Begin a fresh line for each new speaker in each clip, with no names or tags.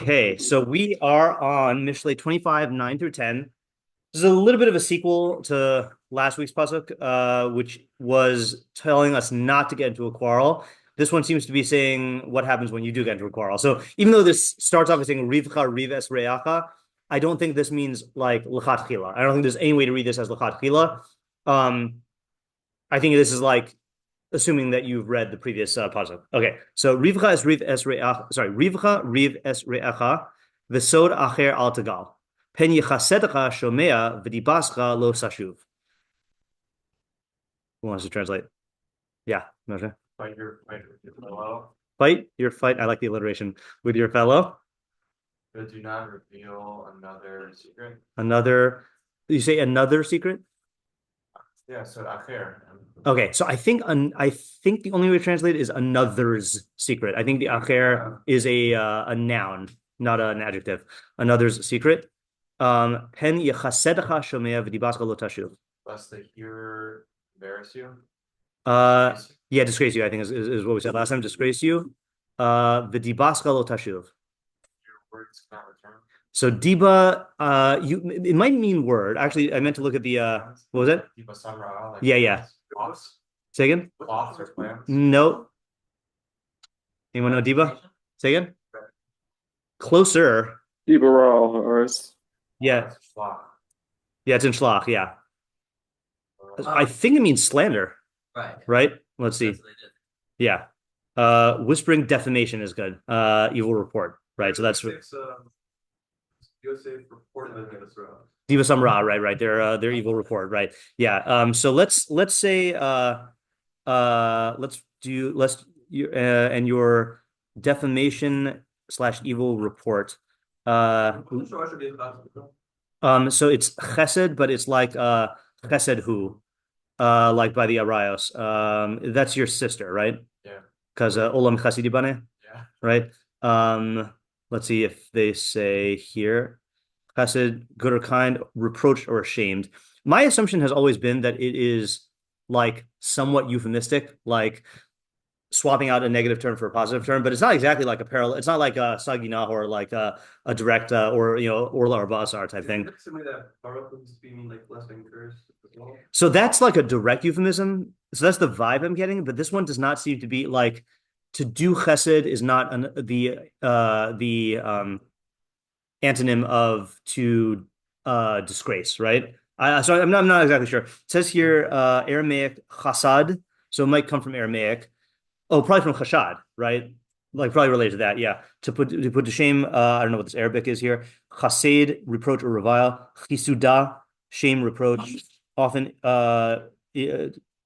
Okay, so we are on Mishlei 25, 9 through 10. This is a little bit of a sequel to last week's pasuk, which was telling us not to get into a quarrel. This one seems to be saying what happens when you do get into a quarrel. So even though this starts off as saying Rivcha Riv es Reacha, I don't think this means like L'chatchila. I don't think there's any way to read this as L'chatchila. I think this is like assuming that you've read the previous pasuk. Okay, so Rivcha es Riv es Reacha. Sorry, Rivcha Riv es Reacha v'sod acher al tagal. Pen yichasedecha shomea v'dibascha lo sashuv. Who wants to translate? Yeah, Moshe.
Fight your fellow.
Fight your fight. I like the alliteration with your fellow.
But do not reveal another secret.
Another. You say another secret?
Yeah. So acher.
Okay, so I think the only way to translate it is another's secret. I think the acher is a noun, not an adjective. Another's secret. Pen yechasedecha shomea v'dibascha lo tashuv.
Lest the hearer embarrass you.
Yeah, disgrace you. I think is what we said last time. Disgrace you. V'dibascha lo tashuv.
Your words cannot return.
So diba, it might mean word. Actually, I meant to look at the what was it?
Diba samra. Like
Yeah.
Cloths.
Say again.
Cloths or plants.
No. Anyone know diba? Say again. Closer.
Diba or
Yeah.
Shlach.
Yeah, it's in shlach. Yeah. I think it means slander. Right? Let's see. Yeah. Whispering defamation is good. Evil report. Right. So that's Diva Samra, right. Their evil report, right. Yeah. So let's say and your defamation / evil report. So it's chesed, but it's like chesed who, like by the Arayos. That's your sister, right?
Yeah.
Because olam chesedi baneh.
Yeah.
Right. Let's see if they say here, chesed, good or kind, reproached or ashamed. My assumption has always been that it is like somewhat euphemistic, like swapping out a negative term for a positive term, but it's not exactly like a parallel. It's not like a sagina or like a direct or orla or basar type thing. So that's like a direct euphemism. So that's the vibe I'm getting, but this one does not seem to be like to do chesed is not the antonym of to disgrace, right? So I'm not exactly sure. It says here Aramaic chasad, so it might come from Aramaic. Oh, probably from chashad, right? Like probably related to that, yeah. To put to shame, I don't know what this Arabic is here. Chased, reproach or revile. Chisuda, shame, reproach. Often,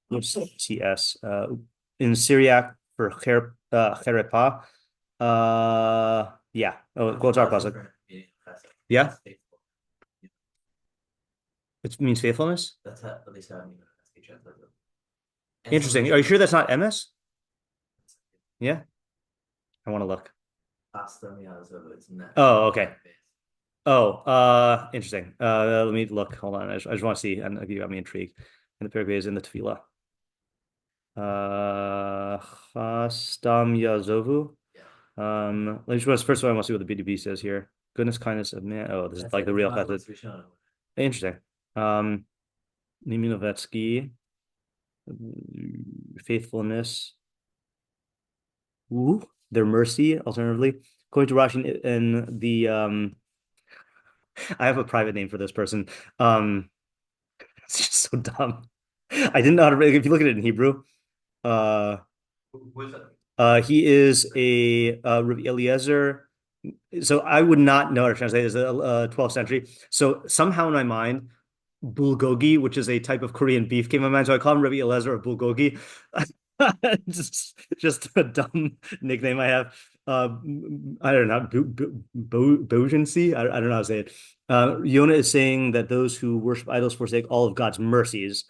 what's TS? In Syriac for cherepa. Yeah. Oh, quotes our pasuk. Yeah. It means faithfulness.
That's at least how I mean.
Interesting. Are you sure that's not MS? Yeah. I want to look. Oh, okay. Oh, interesting. Let me look. Hold on. I just want to see, and you got me intrigued. And the paragraph is in the tefillah. Chastam yazovu. First of all, I want to see what the BDB says here. Goodness, kindness of man. Oh, this is like the real chesed. Interesting. Novetsky. Faithfulness. Ooh, their mercy. Alternatively, according to Rashi and the I have a private name for this person. It's just so dumb. I didn't know how to. If you look at it in Hebrew, he is a Rabbi Eliezer. So I would not know how to translate it as a 12th century. So somehow in my mind, bulgogi, which is a type of Korean beef, came to my mind. So I call him Rabbi Eliezer or bulgogi. just a dumb nickname I have. I don't know, Bojancy. I don't know how to say it. Yonah is saying that those who worship idols forsake all of God's mercies.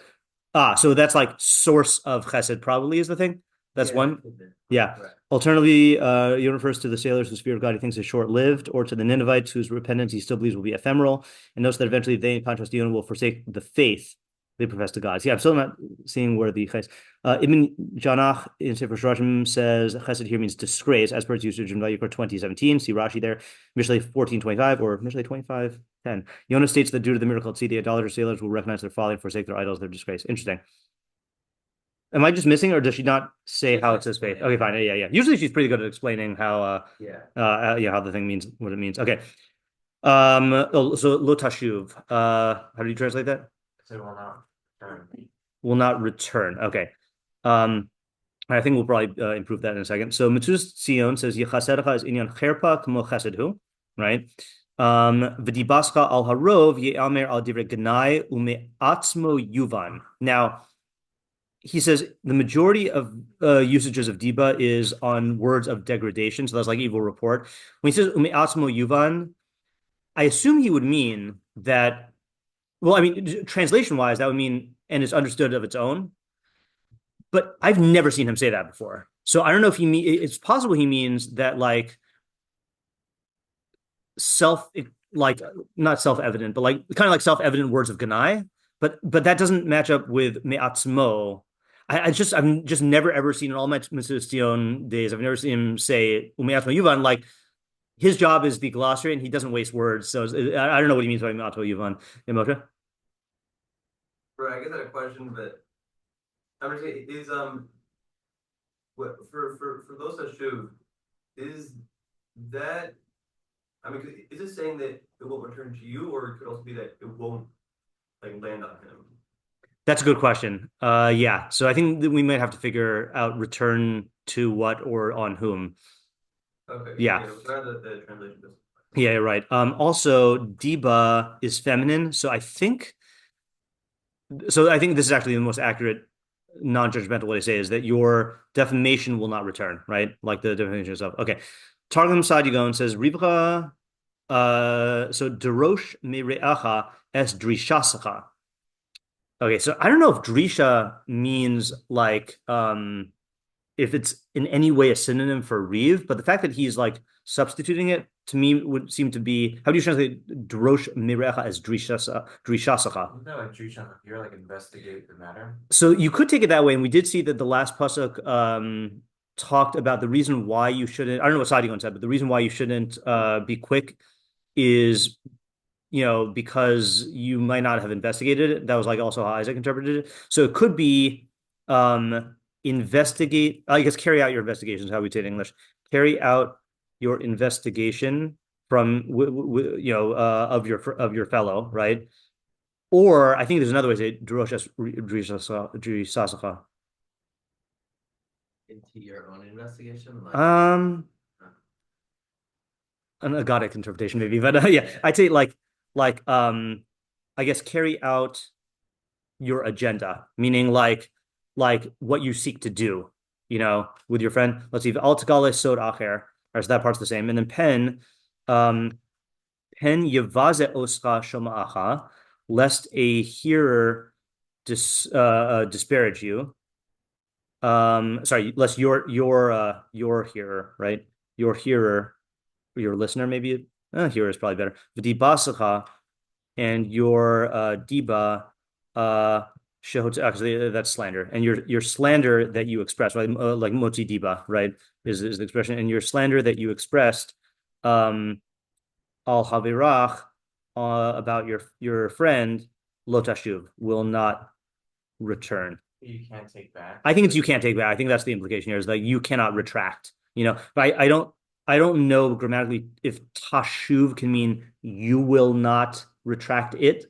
So that's like source of chesed probably is the thing. That's one. Yeah. Right. Alternatively, Yonah refers to the sailors whose fear of God he thinks is short-lived, or to the Ninevites whose repentance he still believes will be ephemeral, and notes that eventually they, in contrast to Yonah, will forsake the faith they profess to God. So, yeah, I'm still not seeing where the ches. Ibn Janach in Sefer Shorashim says chesed here means disgrace, as per its usage in YUTorah 2017. See Rashi there, Mishlei 14:25 or Mishlei 25:10. Yonah states that due to the miracle at sea, the idolaters sailors will recognize their folly and forsake their idols, their disgrace. Interesting. Am I just missing, or does she not say how it says faith? Okay, fine. Yeah. Usually she's pretty good at explaining how how the thing means, what it means. Okay. So lo tashuv. How do you translate that?
So will not return.
Will not return. Okay. I think we'll probably improve that in a second. So Metzudas ציון says Yechasedecha is inyan cherpa kmo chesedhu, right? V'dibascha al harov ye'amer al divrei gnai ume'atzmo yuvan. Now, he says the majority of usages of diba is on words of degradation. So that's like evil report. When he says ume'atzmo yuvan, I assume he would mean that, well, I mean, translation wise, that would mean, and it's understood of its own. But I've never seen him say that before. So I don't know if it's possible he means that like not self-evident, but like kind of like self-evident words of Ganai. But that doesn't match up with me'atzmo. I've just never ever seen in all my Metzudas Tion days, I've never seen him say ume'atzmo yuvan, like his job is the glossary and he doesn't waste words. So I don't know what he means by me'atzmo yuvan. Emotra?
Right, I guess I had a question, but I'm gonna say is what for those that shuv, is that, I mean, is it saying that it won't return to you, or it could also be that it won't like land on him?
That's a good question. Yeah. So I think that we might have to figure out return to what or on whom.
Okay.
Yeah.
The translation does.
Yeah, you're right. Also, diba is feminine, so I think this is actually the most accurate non-judgmental way to say is that your defamation will not return, right? Like the defamation itself. Okay. Targum Sadigon says Rivcha so Derosh Mereacha es Drishasacha. Okay, so I don't know if Drisha means like if it's in any way a synonym for Reeve, but the fact that he's like substituting it to me would seem to be, how do you translate Drosh Mirecha as Drishasacha?
No, like Drisha, you're like investigate the matter.
So you could take it that way, and we did see that the last pasuk talked about the reason why you shouldn't. I don't know what Sadigon said, but the reason why you shouldn't be quick is, because you might not have investigated it. That was like also how Isaac interpreted it. So it could be investigate, I guess carry out your investigations, how we say it in English. Carry out your investigation from of your fellow, right? Or I think there's another way to say Drishasacha.
Into your own investigation?
An agadic interpretation maybe, but yeah, I'd say like I guess carry out your agenda, meaning like what you seek to do, with your friend. Let's see, al tagale sod acher, or so that part's the same. And then pen yavaze oscha shoma'acha, lest a hearer disparage you. Sorry, lest your hearer, right? Your hearer, your listener, maybe. Hearer is probably better. V'dibasacha, and your diba actually that's slander, and your slander that you express, right? Like motzi diba, right? Is the expression, and your slander that you expressed al havirach about your friend lo tashuv will not return.
You can't take back.
I think it's you can't take back. I think that's the implication here, is like you cannot retract. But I don't know grammatically if tashuv can mean you will not retract it.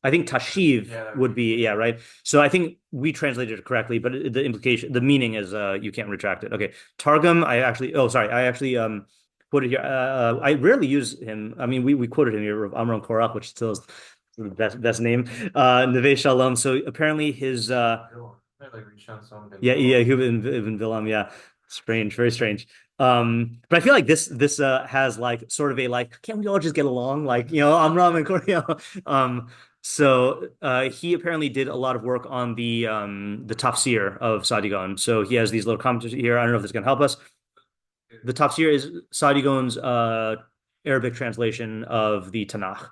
I think tashiv would be, right. So I think we translated it correctly, but the meaning is you can't retract it. Okay, Targum. I actually quoted here. I rarely use him. I mean, we quoted him here, Amram Korach, which still is the best name. Neve Shalom. So apparently his Ibn Vilam, yeah. Strange, very strange. But I feel like this has like sort of a like, can't we all just get along? Like, Amram and Corey. So he apparently did a lot of work on the tafsir of Sadigon. So he has these little comments here. I don't know if this can help us. The tafsir is Sadigon's Arabic translation of the Tanakh,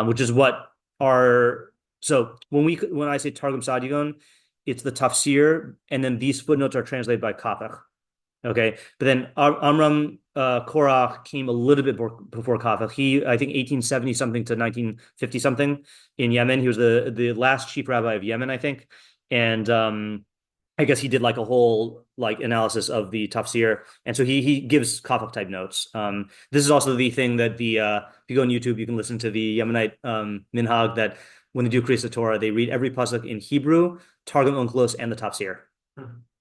which is what our So when I say Targum Sadigon, it's the tafsir, and then these footnotes are translated by Kafach. Okay, but then Amram Korach came a little bit before Kafach. He, I think, 1870 something to 1950 something in Yemen. He was the last chief rabbi of Yemen, I think, and I guess he did like a whole like analysis of the tafsir, and so he gives Kafach type notes. This is also the thing that if you go on YouTube, you can listen to the Yemenite minhag that when they do Kriyas Torah, they read every pasuk in Hebrew, Targum Onkelos, and the tafsir.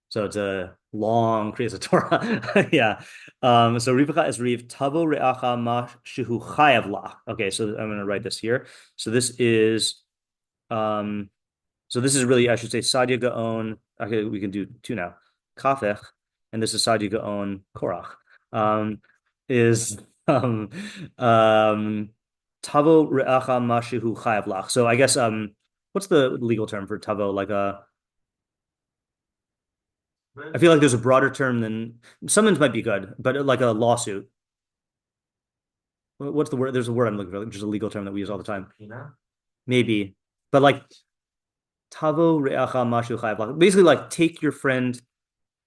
So it's a long Kriyas Torah. Yeah. So Rivacha is Riv Tavo Re'acha Ma Shehu Chayav La. Okay, so I'm gonna write this here. So this is really, I should say, Sadia Gaon. Okay, we can do two now. Kafech, and this is Sadia Gaon Korach. Is Tavo Re'acha Ma Shehu Chayav La. So I guess what's the legal term for Tavo? Like I feel like there's a broader term than summons might be good, but like a lawsuit. What's the word? There's a word I'm looking for, which is a legal term that we use all the time. Maybe, but like tavo re'acha mashu chayav. Basically, like take your friend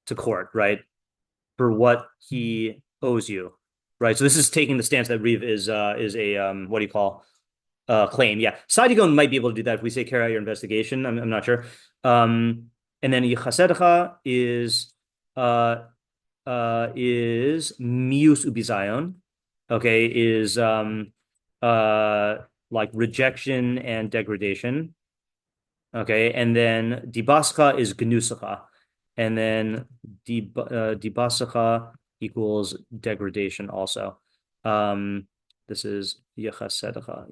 to court, right, for what he owes you, right? So this is taking the stance that Riv is a what do you call claim? Yeah, Sadigon might be able to do that if we say carry out your investigation. I'm not sure. And then Yichasedcha is mius ubizayon. Okay, is like rejection and degradation. Okay, and then dibascha is gnusacha, and then dibascha equals degradation also. This is Yichasedcha.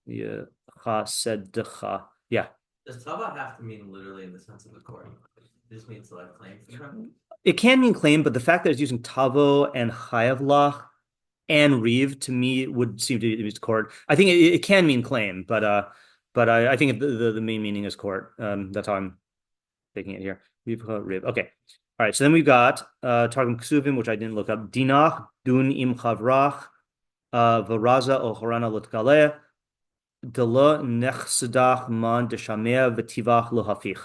Yichasedcha. Yeah.
Does tava have to mean literally in the sense of the court? This means like claim for them?
It can mean claim, but the fact that it's using tavo and chayavlach and Reeve to me would seem to be court. I think it can mean claim, but I think the main meaning is court. That's how I'm taking it here. Reeve. Okay. All right. So then we've got Targum Ksuvim, which I didn't look up. Dinach dun im chavrach v'raza o horana l'tkaleh delo nechsedach man deshamea v'tivach lo hafich.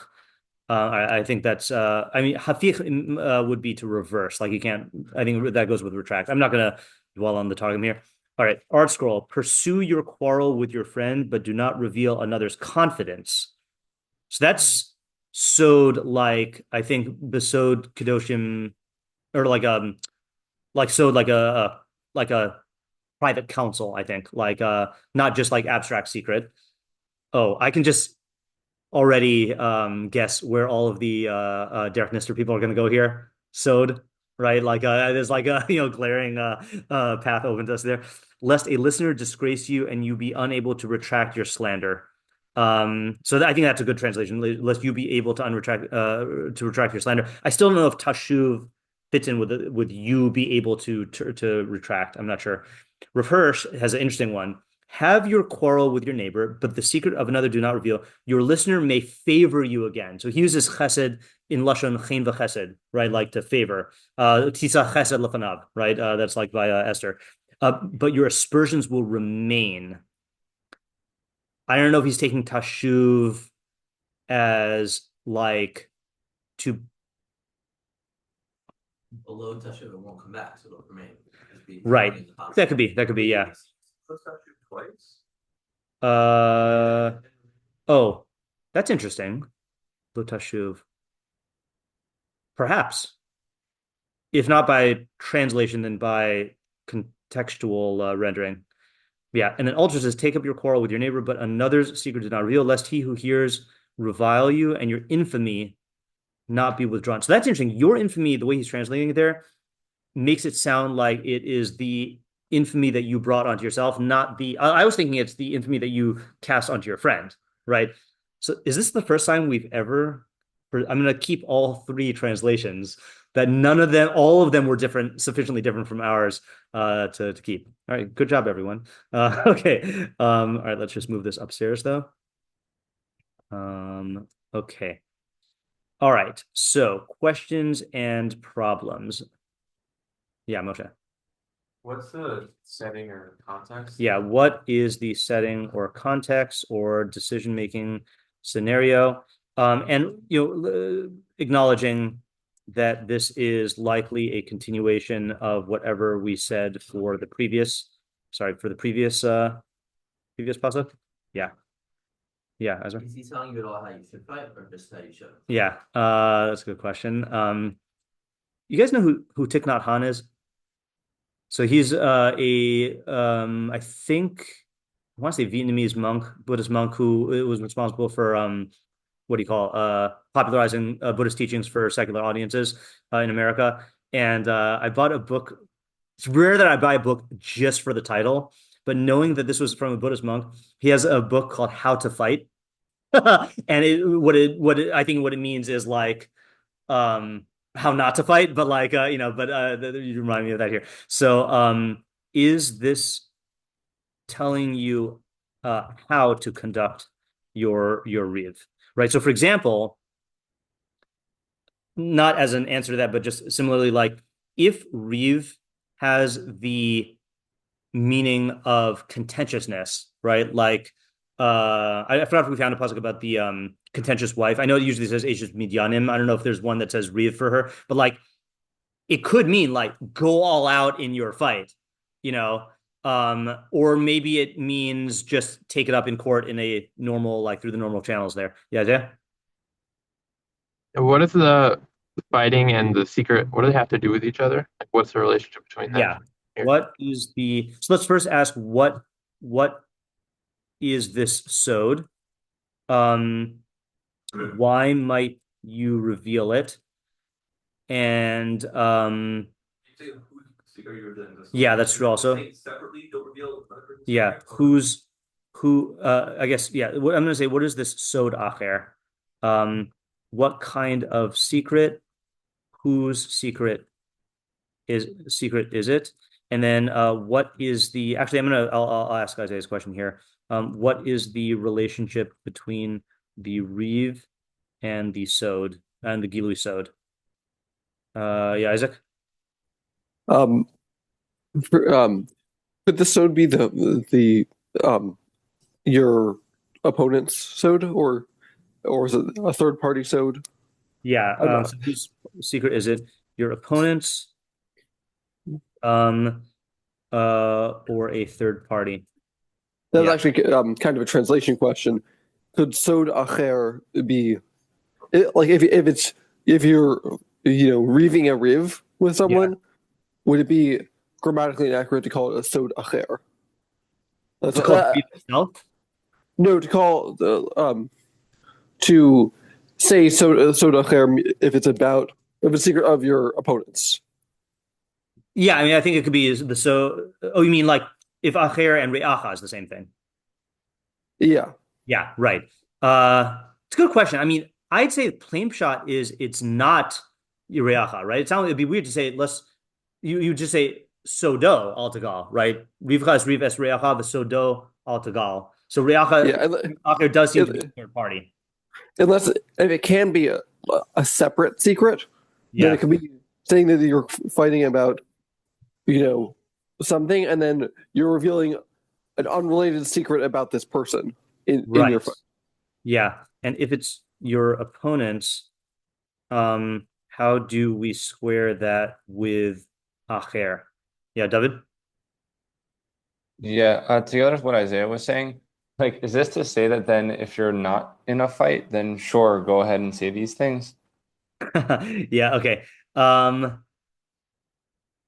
I think that's I mean hafich would be to reverse, like you can't. I think that goes with retract. I'm not gonna dwell on the Targum here. All right, art scroll. Pursue your quarrel with your friend, but do not reveal another's confidence. So that's sod, like I think besod kedoshim, or like sod, like a private counsel. I think like not just like abstract secret. Oh, I can just already guess where all of the Derek Nister people are going to go here. Sod, right? Like there's like a glaring path open to us there. Lest a listener disgrace you and you be unable to retract your slander. So I think that's a good translation. Lest you be able to retract your slander. I still don't know if tashuv fits in with you be able to retract. I'm not sure. Rav Hirsch has an interesting one. Have your quarrel with your neighbor, but the secret of another do not reveal. Your listener may favor you again. So he uses chesed in lashon chen v'chesed, right? Like to favor. Tisa chesed lefanav, right? That's like by Esther. But your aspersions will remain. I don't know if he's taking tashuv as like to
below tashuv, it won't come back, so it'll remain.
Right. That could be, yeah.
Twice.
Oh, that's interesting. Lutashuv. Perhaps. If not by translation, then by contextual rendering. Yeah, and then Ultra says, take up your quarrel with your neighbor, but another's secret does not reveal, lest he who hears revile you and your infamy not be withdrawn. So that's interesting. Your infamy, the way he's translating it there, makes it sound like it is the infamy that you brought onto yourself, not the. I was thinking it's the infamy that you cast onto your friend, right? So is this the first time we've ever? I'm going to keep all three translations. That all of them were different, sufficiently different from ours to keep. All right, good job, everyone. Okay, all right, let's just move this upstairs though. Okay. All right, so questions and problems. Yeah, Moshe.
What's the setting or context?
Yeah, what is the setting or context or decision-making scenario? And acknowledging that this is likely a continuation of whatever we said for the previous pasuk. Yeah. Yeah, Ezra.
Is he telling you at all how you should fight, or just how you should?
Yeah, that's a good question. You guys know who Thich Nhat Hanh is? So he's I think I want to say Vietnamese monk, Buddhist monk who was responsible for what do you call popularizing Buddhist teachings for secular audiences in America. And I bought a book. It's rare that I buy a book just for the title, but knowing that this was from a Buddhist monk, he has a book called How to Fight. And I think what it means is like how not to fight, but like you remind me of that here. So is this telling you how to conduct your riv, right? So for example, not as an answer to that, but just similarly, like if riv has the meaning of contentiousness, right? Like I forgot if we found a pasuk about the contentious wife. I know it usually says Eshes Midyanim. I don't know if there's one that says riv for her, but like it could mean like go all out in your fight, or maybe it means just take it up in court in a normal, like through the normal channels there. Yeah.
What is the fighting and the secret? What do they have to do with each other? Like, what's the relationship between them?
Yeah. So let's first ask what is this sod? Why might you reveal it? And yeah, that's true also. Yeah, I guess, yeah, what I'm gonna say, what is this sod acher? What kind of secret? Whose secret is it? And then what is the I'll ask Isaiah's question here. What is the relationship between the riv and the sod and the gilui sod? Yeah, Isaac.
Could the sod be the your opponent's sod, or is it a third party sod?
Yeah. So whose secret is it? Your opponent's, or a third party?
That's actually kind of a translation question. Could sod acher be like if you're reaving a riv with someone, would it be grammatically inaccurate to call it a sod acher?
To call it riv itself?
No, to call to say sod acher if it's a secret of your opponent's.
Yeah, I mean, I think it could be the so. Oh, you mean like if acher and re'acha is the same thing?
Yeah.
Yeah, right. It's a good question. I mean, I'd say plain shot is it's not re'acha, right? It'd be weird to say you just say sodo altagal, right? Rivcha is riv es re'acha, the sodo altagal. So re'acha acher does seem to be a third party,
unless if it can be a separate secret. Yeah, then it could be saying that you're fighting about something, and then you're revealing an unrelated secret about this person in your fight.
Yeah, and if it's your opponent's, how do we square that with acher? Yeah, David?
Yeah, to go with what Isaiah was saying, like, is this to say that then if you're not in a fight, then sure, go ahead and say these things?
Yeah, okay.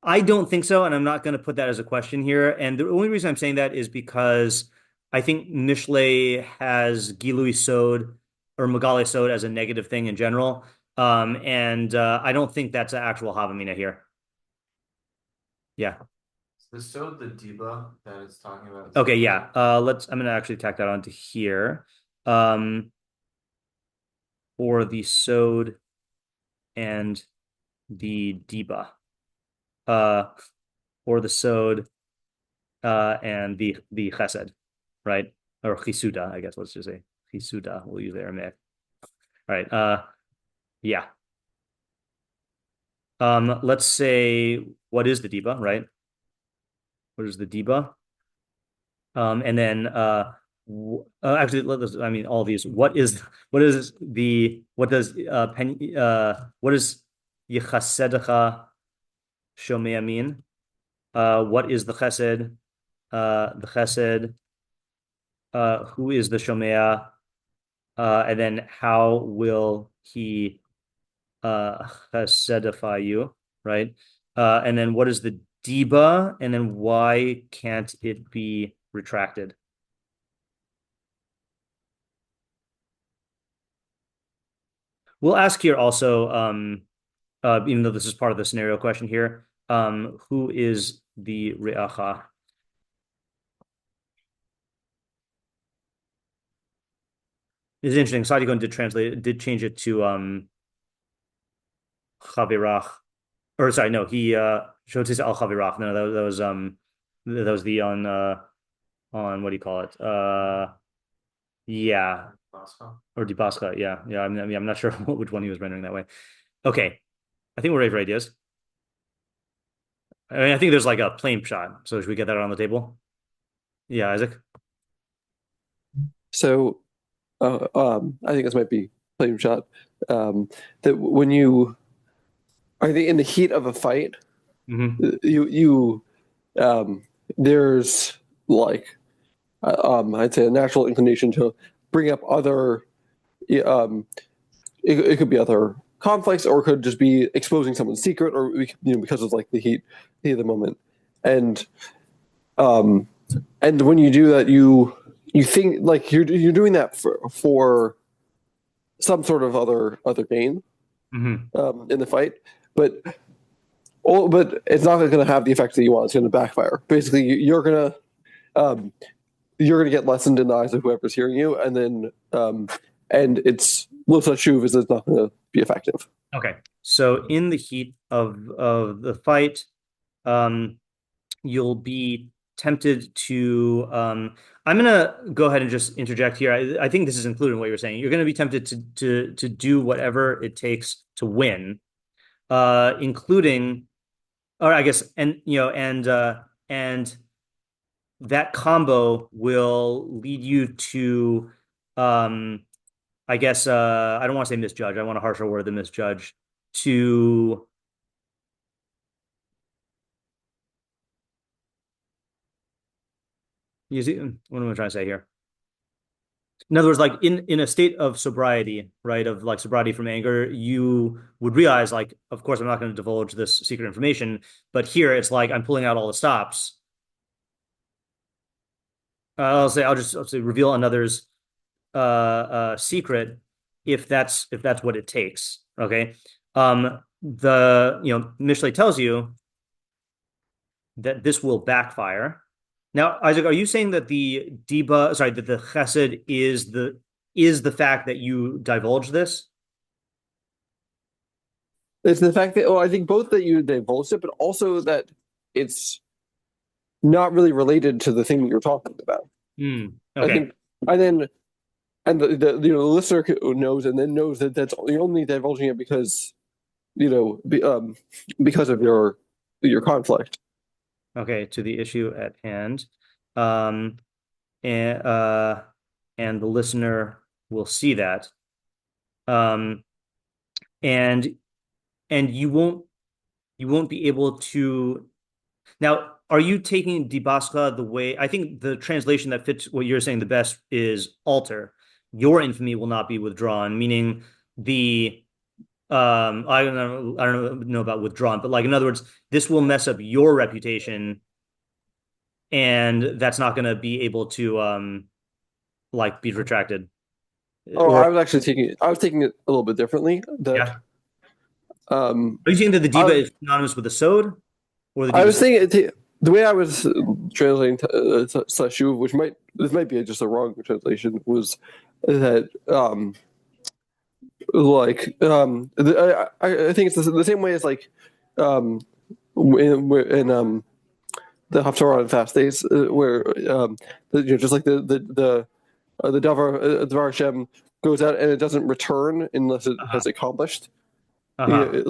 I don't think so, and I'm not going to put that as a question here. And the only reason I'm saying that is because I think Mishlei has Gilui Sod or Megale Sod as a negative thing in general. And I don't think that's an actual Havamina here. Yeah.
The Sod, the Diba that it's talking about.
Okay, yeah. I'm going to actually tack that onto here. For the Sod and the Diba. Or the sod and the chesed, right? Or chisuda, I guess. Let's just say chisuda. We'll use Aramaic. All right. Yeah. Let's say what is the diba, right? What is the diba? And then actually, I mean, all these. What does Yechasedecha Shomea mean? What is the Chesed? The Chesed. Who is the Shomea? And then how will he Chesedify you? Right? And then what is the diba? And then why can't it be retracted? We'll ask here also, even though this is part of the scenario question here, who is the re'acha? It's interesting. Sadikon did change it to chavirach, or sorry, no, he showed his al chavirach. No, that was the on what do you call it? Yeah, or dibascha. Yeah. I'm not sure which one he was rendering that way. Okay, I think we're ready for ideas. I mean, I think there's like a plain shot. So should we get that on the table? Yeah, Isaac.
So, I think this might be plain shot. That when you, I think in the heat of a fight, there's like, I'd say a natural inclination to bring up other, it could be other conflicts, or it could just be exposing someone's secret, or because of like the heat of the moment, and when you do that, you think like you're doing that for some sort of other gain in the fight, but it's not going to have the effect that you want. It's going to backfire. Basically, you're going to get lessened in the eyes of whoever's hearing you, and then and it's Losa Shuv is not going to be effective.
Okay, so in the heat of the fight, you'll be tempted to. I'm gonna go ahead and just interject here. I think this is included in what you're saying. You're going to be tempted to do whatever it takes to win, including, or I guess, and that combo will lead you to, I guess, I don't want to say misjudge. I want a harsher word than misjudge. To you see, what am I trying to say here? In other words, like in a state of sobriety, right, of like sobriety from anger, you would realize, like, of course, I'm not going to divulge this secret information, but here it's like I'm pulling out all the stops. I'll just reveal another's secret if that's what it takes. Okay. Mishlei tells you that this will backfire. Now, Isaac, are you saying that the chesed is the fact that you divulge this?
It's the fact that, I think both that you divulged it, but also that it's not really related to the thing that you're talking about.
Okay.
I think, and the listener knows, and then knows that you're only divulging it because because of your conflict.
Okay, to the issue at hand, and the listener will see that, and you won't be able to. Now, are you taking dibascha the way, I think the translation that fits what you're saying the best is alter? Your infamy will not be withdrawn, meaning I don't know about withdrawn, but like in other words, this will mess up your reputation, and that's not going to be able to like be retracted.
I was taking it a little bit differently.
Are you saying that the diva is synonymous with the sod, or the diva?
I was thinking the way I was translating Sashuv, which might be just a wrong translation, was that I think it's the same way as like in the Haftorah on fast days, where just like the Dvar Hashem goes out and it doesn't return unless it has accomplished.
Right.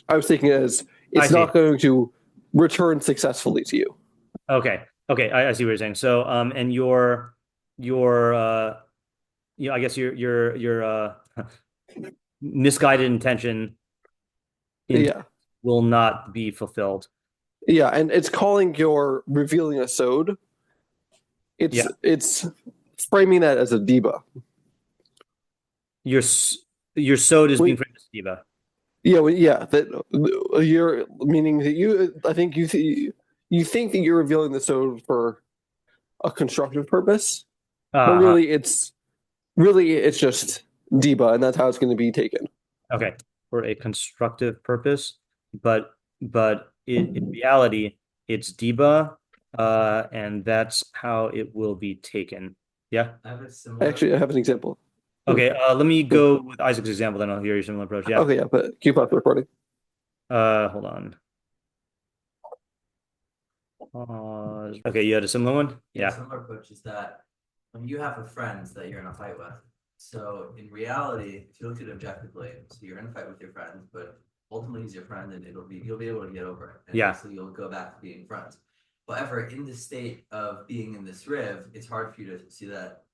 I was thinking it as it's not going to return successfully to you.
Okay. I see what you're saying. So, and your, I guess your misguided intention
Yeah.
will not be fulfilled.
Yeah, and it's calling your revealing a sod. It's framing that as a diba.
Your sod is being framed as diva.
Yeah, that you're meaning that I think you think that you're revealing the sod for a constructive purpose, but really it's just diba, and that's how it's going to be taken.
Okay, for a constructive purpose, but in reality, it's diba, and that's how it will be taken. Yeah.
I have a similar.
Actually, I have an example.
Okay, let me go with Isaac's example, then I'll hear your similar approach. Yeah.
Okay, yeah, but keep up the recording.
Hold on. Okay, you had a similar one? Yeah.
Similar approach is that when you have a friend that you're in a fight with, so in reality, if you look at it objectively, so you're in a fight with your friend, but ultimately he's your friend and you'll be able to get over it. And
Yeah.
so you'll go back to being friends. However, in the state of being in this riv, it's hard for you to see that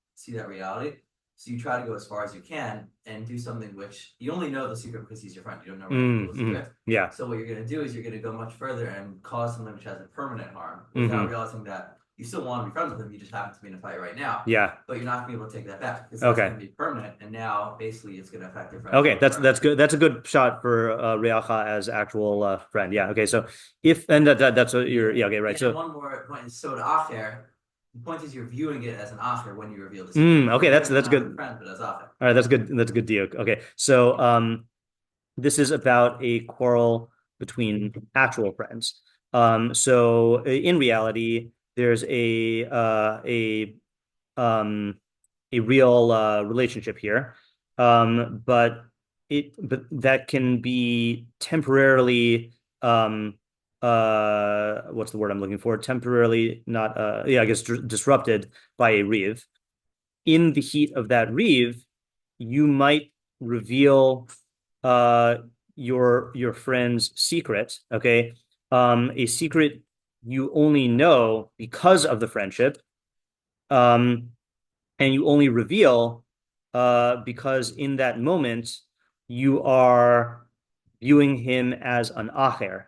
reality. So you try to go as far as you can and do something which you only know the secret because he's your friend. You don't know the secret.
Yeah.
So what you're going to do is you're going to go much further and cause something which has a permanent harm without realizing that you still want to be friends with him. You just happen to be in a fight right now.
Yeah.
But you're not going to be able to take that back because it's going to be permanent. And now basically it's going to affect your friend.
Okay, that's good. That's a good shot for Reacha as actual friend. Yeah. Okay. So that's what you're. Yeah. Okay. Right.
And
so
one more point is so to acher. The point is you're viewing it as an acher when you reveal the secret.
Okay, that's good.
Friend, but as acher.
All right, that's good. That's a good deal. Okay, so this is about a quarrel between actual friends. So in reality, there's a real relationship here, but that can be temporarily what's the word I'm looking for? Temporarily not I guess disrupted by a riv. In the heat of that riv, you might reveal your friend's secret, okay? A secret you only know because of the friendship, and you only reveal because in that moment you are viewing him as an acher,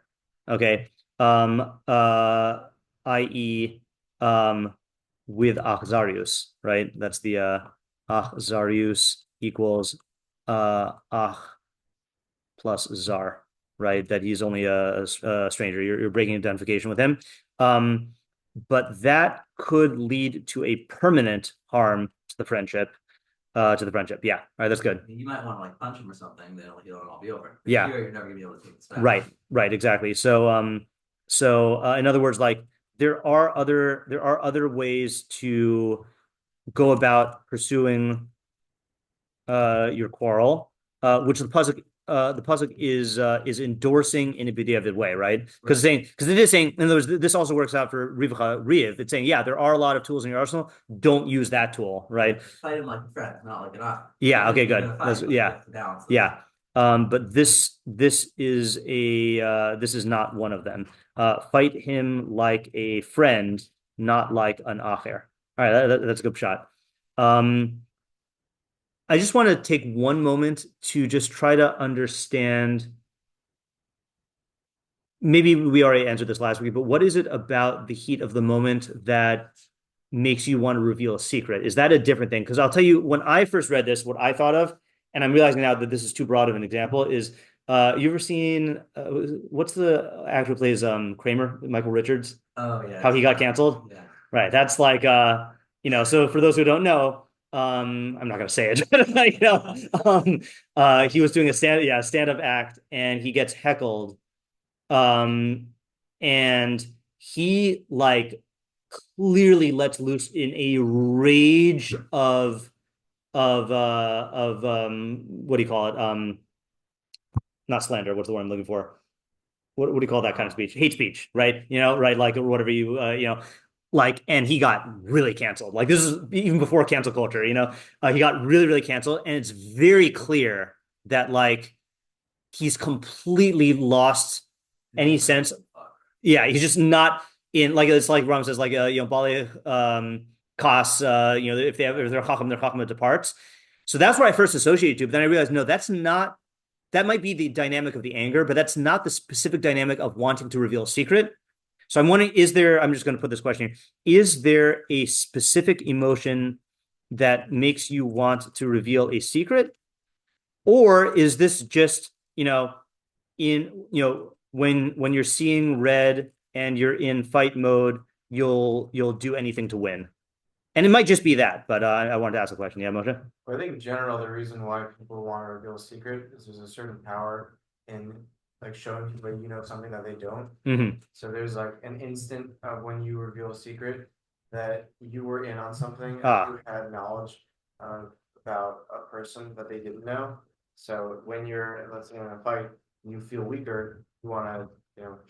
okay? I.e., with achzarius, right? That's the achzarius equals ach plus zar, right? That he's only a stranger. You're breaking identification with him. But that could lead to a permanent harm to the friendship. Yeah. All right, that's good.
You might want to like punch him or something, then it'll all be over.
Yeah.
You're never gonna be able to take this back.
Right, exactly. So in other words, like there are other ways to go about pursuing your quarrel, which the pasuk is endorsing in a b'diavad way, right? Because it is saying, in other words, this also works out for Rivcha Riv. It's saying, yeah, there are a lot of tools in your arsenal. Don't use that tool, right?
Fight him like a friend, not like an ach.
Yeah. Okay. Good. Yeah. But this is not one of them. Fight him like a friend, not like an acher. All right, that's a good shot. I just want to take one moment to just try to understand. Maybe we already answered this last week, but what is it about the heat of the moment that makes you want to reveal a secret? Is that a different thing? Because I'll tell you, when I first read this, what I thought of, and I'm realizing now that this is too broad of an example, is you ever seen what's the actor who plays Kramer, Michael Richards?
Oh yeah.
How he got canceled?
Yeah.
Right. That's like so for those who don't know, I'm not gonna say it, but he was doing a stand-up act and he gets heckled. And he like clearly lets loose in a rage of what do you call it? Not slander, what's the word I'm looking for? What do you call that kind of speech? Hate speech, right? Right, like whatever like, and he got really canceled. Like this is even before cancel culture, he got really, really canceled. And it's very clear that like he's completely lost any sense. Yeah, he's just not in like it's like Ram says, like Bali costs if they're Chacham that departs. So that's where I first associated to, but then I realized no, that might be the dynamic of the anger, but that's not the specific dynamic of wanting to reveal a secret. So I'm wondering, I'm just going to put this question here, is there a specific emotion that makes you want to reveal a secret? Or is this just, when you're seeing red and you're in fight mode, you'll do anything to win? And it might just be that, but I wanted to ask a question. Yeah, Moshe?
Well, I think in general, the reason why people want to reveal a secret is there's a certain power in like showing people something that they don't.
Mm-hmm.
So there's like an instant of when you reveal a secret that you were in on something,
Ah.
you had knowledge about a person that they didn't know. So when you're, let's say, in a fight, you feel weaker, you want to,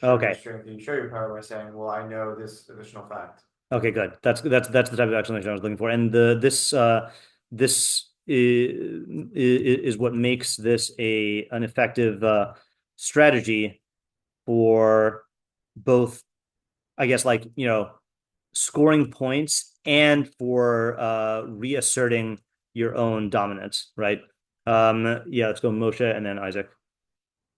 show
Okay.
your strength, and you show your power by saying, "Well, I know this additional fact."
Okay, good. That's the type of explanation I was looking for. And this is what makes this an effective strategy for both, I guess, scoring points and for reasserting your own dominance, right? Let's go Moshe and then Isaac.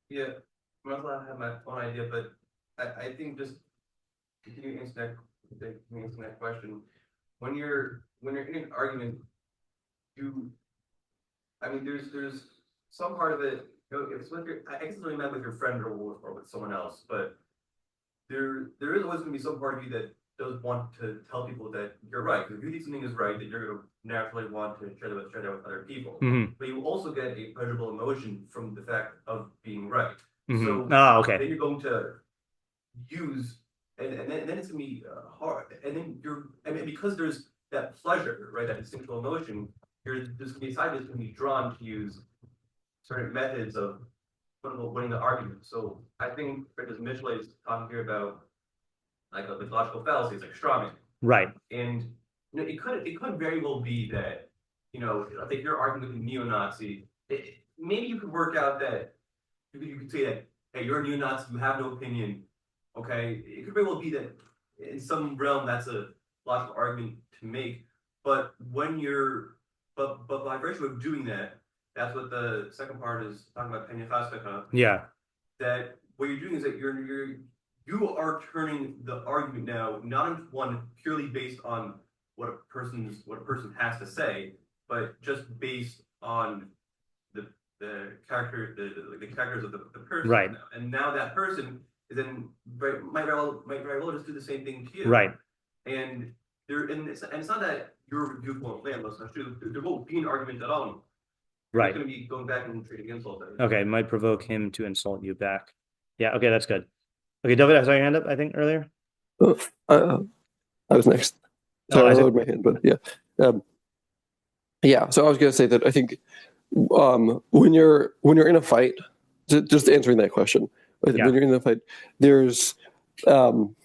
Yeah, I have my own idea, but I think just continuing to answer that question, when you're in an argument, there's some part of it, if it's with I guess it's really not with your friend or with someone else, but there is always going to be some part of you that does want to tell people that you're right. Because if you think something is right, that you're going to naturally want to share that with other people.
Mm-hmm.
But you also get a pleasurable emotion from the fact of being right.
Mm-hmm.
So
Okay.
then you're going to use, and then it's going to be hard. And then because there's that pleasure, right, that instinctual emotion, there's going to be a side that's going to be drawn to use certain methods of winning the argument. So I think because Mishlei is talking here about like a logical fallacy, it's like strawman.
Right.
And it could very well be that, I think you're arguing with a neo-Nazi. Maybe you could work out that you could say that, hey, you're a neo-Nazi, you have no opinion. Okay. It could very well be that in some realm that's a logical argument to make. But but by virtue of doing that, that's what the second part is talking about, penny.
Yeah.
That what you're doing is that you are turning the argument now not into one purely based on what a person has to say, but just based on the characters of the person.
Right.
Now. And now that person is then might very well just do the same thing to you.
Right.
And it's not that you're viewpoint and plan. That's not true. There won't be an argument at all.
Right.
Going to be going back and trading insults.
Okay, might provoke him to insult you back. Yeah. Okay, that's good. Okay, David, I saw your hand up, I think, earlier.
I was next. Sorry, I lowered my hand, but yeah. So I was going to say that I think when you're in a fight, just answering that question, when you're in a fight, there's you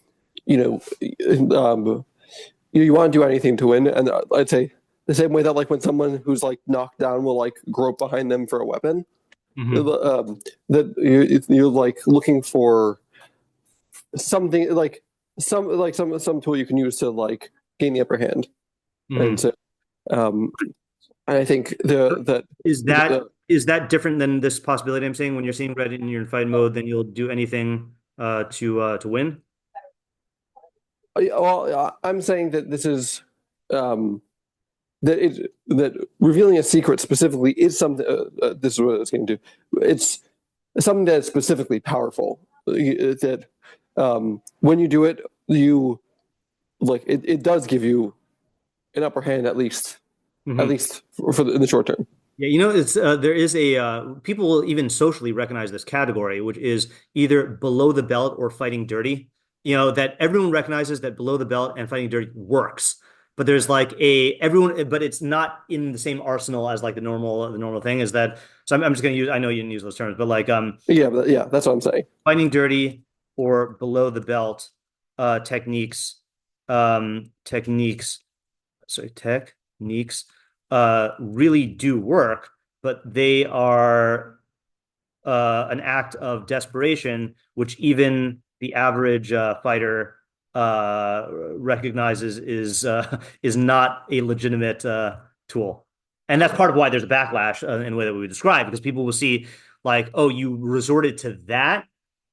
want to do anything to win, and I'd say the same way that like when someone who's like knocked down will like grope behind them for a weapon, that you're like looking for something like some tool you can use to like gain the upper hand. And so I think is
that different than this possibility I'm saying when you're seeing red and you're in fight mode, then you'll do anything to win?
Well, I'm saying that this is that revealing a secret specifically is something. This is what it's going to do. It's something that's specifically powerful. That when you do it, you like it does give you an upper hand at least in the short term.
Yeah, it's there is people will even socially recognize this category, which is either below the belt or fighting dirty. That everyone recognizes that below the belt and fighting dirty works, but there's like but it's not in the same arsenal as like the normal thing is that. So I'm just going to use. I know you didn't use those terms, but like
yeah, that's what I'm saying.
Fighting dirty or below the belt techniques really do work, but they are an act of desperation, which even the average fighter recognizes is not a legitimate tool. And that's part of why there's a backlash in the way that we describe, because people will see like, oh, you resorted to that,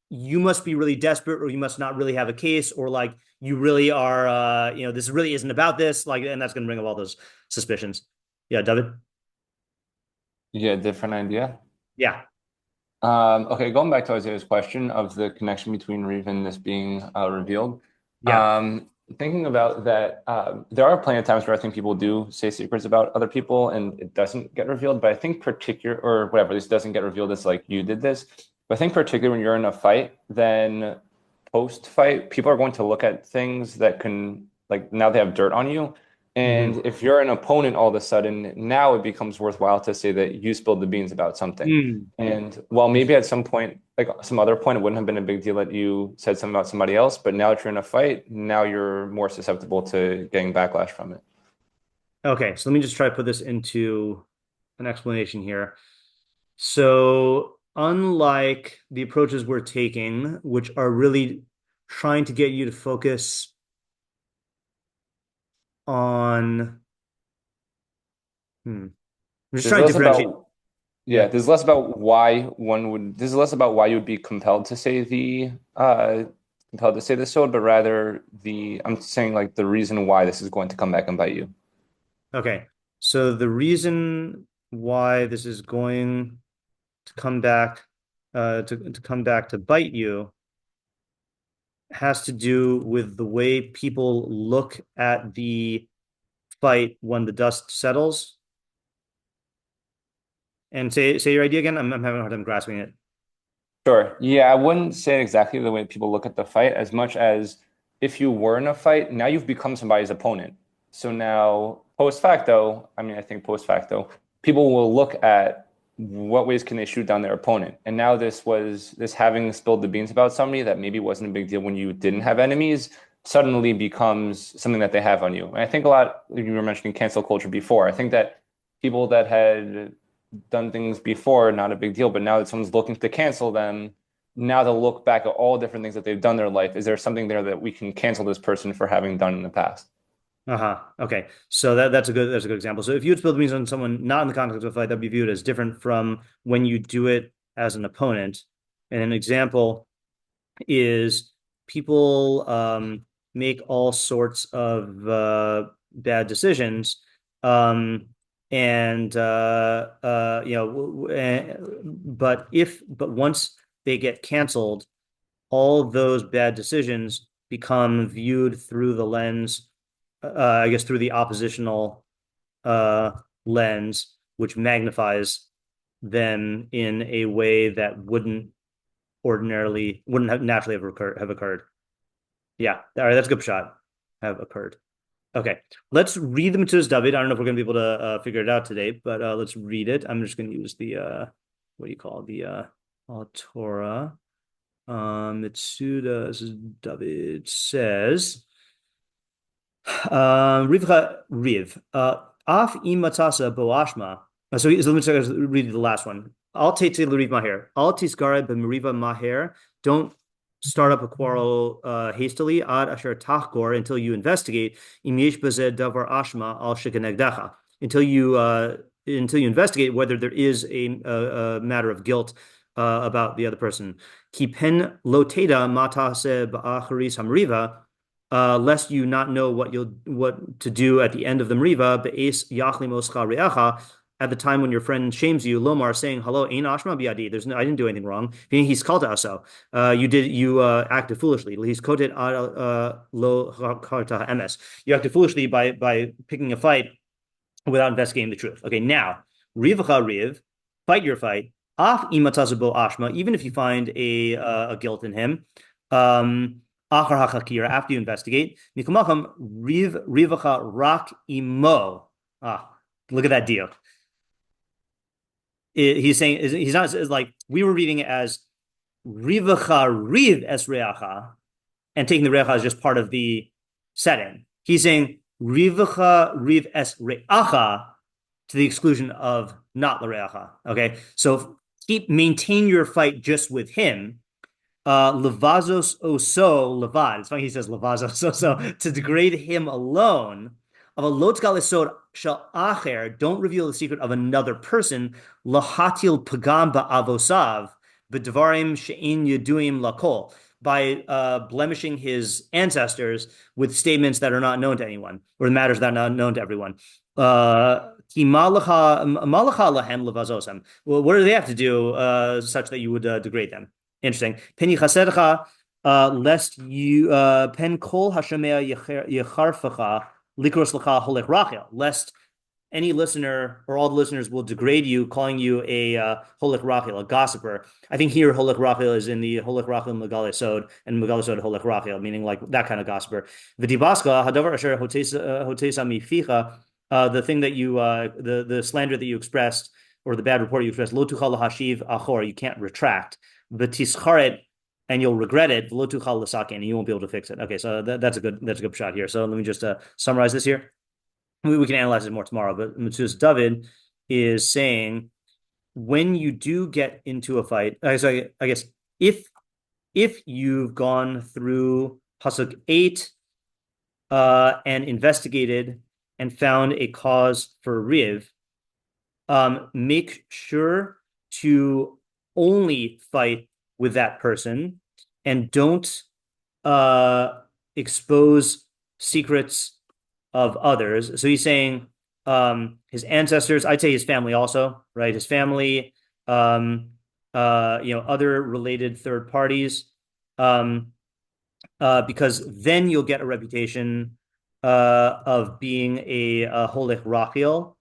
you must be really desperate, or you must not really have a case, or like you really are, this really isn't about this, like, and that's going to bring up all those suspicions. Yeah, David.
Yeah, different idea.
Yeah.
Okay, going back to Isaiah's question of the connection between Reeve and this being revealed.
Yeah.
Thinking about that, there are plenty of times where I think people do say secrets about other people and it doesn't get revealed, but I think or whatever, this doesn't get revealed as like you did this. But I think particularly when you're in a fight, then post-fight, people are going to look at things that can, like, now they have dirt on you. And if you're an opponent all of a sudden, now it becomes worthwhile to say that you spilled the beans about something. And while maybe at some point, like some other point, it wouldn't have been a big deal that you said something about somebody else, but now that you're in a fight, now you're more susceptible to getting backlash from it.
Okay, so let me just try to put this into an explanation here. So unlike the approaches we're taking, which are really trying to get you to focus on, I'm just trying to differentiate.
This is less about why this is less about why you would be compelled to say the sod, but rather I'm saying like the reason why this is going to come back and bite you.
Okay, so the reason why this is going to come back to bite you has to do with the way people look at the fight when the dust settles. And say your idea again. I'm having a hard time grasping it.
Sure. Yeah, I wouldn't say exactly the way people look at the fight as much as if you were in a fight, now you've become somebody's opponent. So now post facto, I think post facto, people will look at what ways can they shoot down their opponent. And now this having spilled the beans about somebody that maybe wasn't a big deal when you didn't have enemies suddenly becomes something that they have on you. And I think a lot, you were mentioning cancel culture before. I think that people that had done things before, not a big deal, but now that someone's looking to cancel them, now they'll look back at all different things that they've done in their life. Is there something there that we can cancel this person for having done in the past?
Okay. So that's a good example. So if you had spilled beans on someone not in the context of a fight, that'd be viewed as different from when you do it as an opponent. And an example is people make all sorts of bad decisions. But once they get canceled, all those bad decisions become viewed through the lens, through the oppositional lens, which magnifies them in a way that wouldn't have naturally have occurred. Yeah, all right, that's a good shot. Have occurred. Okay, let's read the Metzudas David. I don't know if we're going to be able to figure it out today, but let's read it. I'm just going to use the YUTorah. Metzudas David says, Rivcha Riv, Af imatasa boashma. So let me read the last one. Al teitze l'riv maher. Al tisgara b'meriva maher. Don't start up a quarrel hastily. Ad asher tachgor, until you investigate. Im yesh bazeh davar ashma al shekenegdecha. Until you investigate whether there is a matter of guilt about the other person. Ki pen lo teda matase ba'acharis hamriva. Lest you not know what to do at the end of the meriva. Be'es yachlimoscha re'acha. At the time when your friend shames you, Lomar, saying, "Hello, ein ashma biadi." I didn't do anything wrong. He's called to aso. You acted foolishly. He's koted lo karta emes. You acted foolishly by picking a fight without investigating the truth. Okay, now rivcha riv, fight your fight. Af imatazubo ashma, even if you find a guilt in him. Achar hachakira, after you investigate. Mikumacham rivacha rak imo. Look at that deal. He's saying he's not like we were reading it as rivacha riv es reacha, and taking the reacha as just part of the setting. He's saying rivacha riv es reacha to the exclusion of not the reacha. Okay, so maintain your fight just with him. levazos oso levad. It's funny he says levazos oso to degrade him alone. Of a lotzgal esod shel acher, don't reveal the secret of another person. Lahatil pagam ba'avosav b'dvarim she'in yeduim lakol, by blemishing his ancestors with statements that are not known to anyone, or matters that are not known to everyone. Well, what do they have to do such that you would degrade them? Interesting. Penny chasedcha, lest you pen kol hashamea yecharfacha likros lecha holech rachel, lest any listener or all the listeners will degrade you, calling you a holech rachel, a gossiper. I think here holech rachel is in the holech rachel megale sod, and megale sod holech rachel, meaning like that kind of gossiper. V'dibaska hadavar asher hotesa mificha. The thing that you, the slander that you expressed, or the bad report you expressed, lo tuchal lahashiv achor, you can't retract. V'tischaret, and you'll regret it. Lo tuchal lasaken, and you won't be able to fix it. Okay, so that's a good shot here. So let me just summarize this here. We can analyze it more tomorrow, but Metzudas David is saying when you do get into a fight, so I guess if you've gone through pasuk 8 and investigated and found a cause for riv, make sure to only fight with that person and don't expose secrets of others. So he's saying his ancestors, I'd say his family also, right? His family, other related third parties, because then you'll get a reputation of being a holech rachel,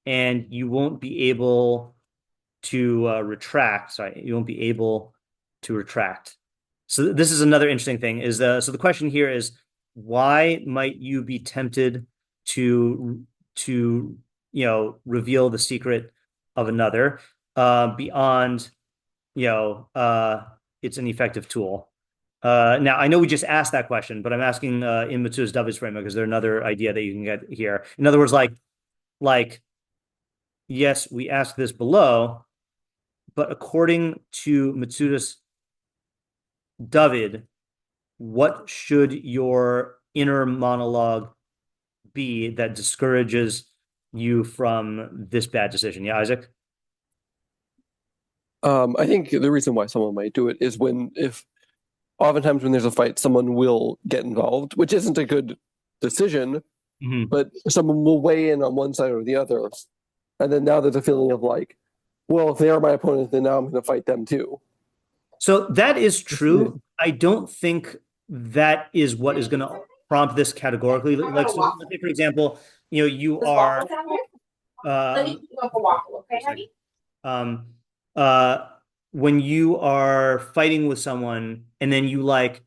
and you won't be able to retract. Sorry, you won't be able to retract. So this is another interesting thing. So the question here is, why might you be tempted to reveal the secret of another beyond it's an effective tool? Now I know we just asked that question, but I'm asking in Metzudas David's framework, is there another idea that you can get here? In other words, like yes, we asked this below, but according to Metzudas David, what should your inner monologue be that discourages you from this bad decision? Yeah, Isaac?
I think the reason why someone might do it is oftentimes when there's a fight, someone will get involved, which isn't a good decision, but someone will weigh in on one side or the other. And then now there's a feeling of like, well, if they are my opponent, then now I'm going to fight them too.
So that is true. I don't think that is what is going to prompt this categorically. Like, so let's say, for example, you are when you are fighting with someone and then you like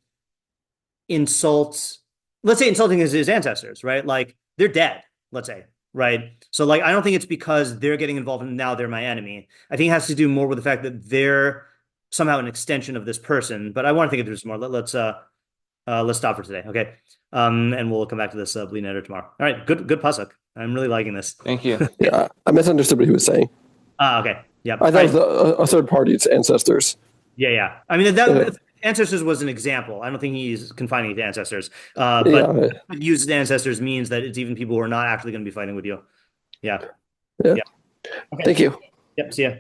insult, let's say insulting his ancestors, right? Like they're dead, let's say, right? So like, I don't think it's because they're getting involved and now they're my enemy. I think it has to do more with the fact that they're somehow an extension of this person, but I want to think of this more. Let's stop for today. Okay. And we'll come back to this bleeding editor tomorrow. All right. Good pasuk. I'm really liking this.
Thank you.
Yeah. I misunderstood what he was saying.
Okay. Yeah.
I thought it was a third party's ancestors.
Yeah. I mean, ancestors was an example. I don't think he's confining it to ancestors. But uses ancestors means that it's even people who are not actually going to be fighting with you. Yeah.
Okay.
Okay.
Thank you.
Yep. See ya.